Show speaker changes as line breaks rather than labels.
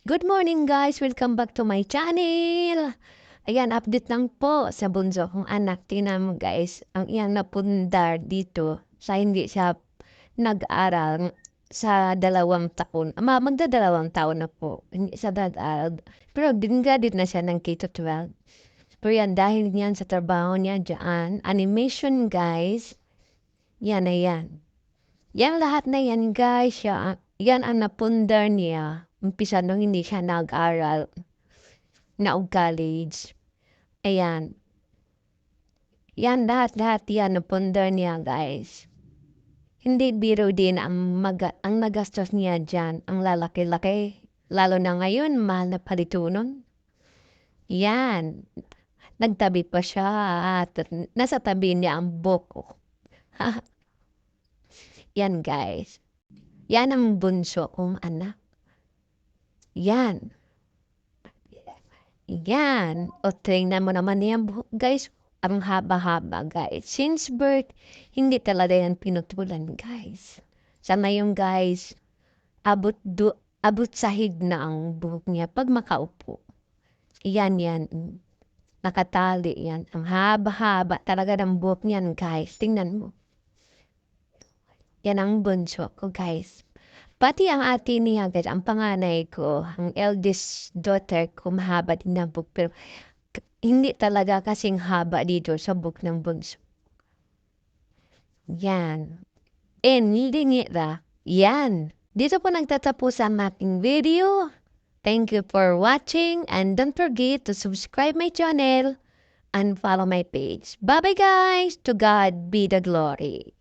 Good morning guys! Welcome back to my channel! Ayan, update lang po sa bunso kong anak. Tingnan mo guys, ang iyang napundar dito sa hindi siya nag-aral sa 2 taon. Magdadalawang taon na po. Hindi siya nag-aral. Pero din-graduate na siya ng K-12. Pero yan, dahil yan sa trabaho niya dyan, animation guys, yan na yan. Yan lahat na yan guys, yan ang napundar niya. Umpisa nung hindi siya nag-aral na college. Ayan. Yan lahat-lahat yan napundar niya guys. Hindi biro din ang nagastos niya dyan. Ang lalaki-laki. Lalo na ngayon, mahal na palitunon. Yan. Nagtabi pa siya at nasa tabi niya ang buko. Yan guys. Yan ang bunso kong anak. Yan. Yan. O tingnan mo naman yan buhok guys. Ang haba-haba guys. Since birth, hindi talaga yan pinutulan guys. Sana yung guys, abot sahig na ang buhok niya pag makaupo. Yan. Nakatali yan. Ang haba-haba talaga ng buhok niyan guys. Tingnan mo. Yan ang bunso ko guys. Pati ang ate niya guys, ang panganay ko, ang eldest daughter ko, mahaba din ang buhok. Pero hindi talaga kasing haba dito sa buhok ng bunso. Yan. Lingit. Yan. Dito po nagtatapos ang ating video. Thank you for watching and don't forget to subscribe my channel and follow my page. Bye-bye guys! To God be the glory.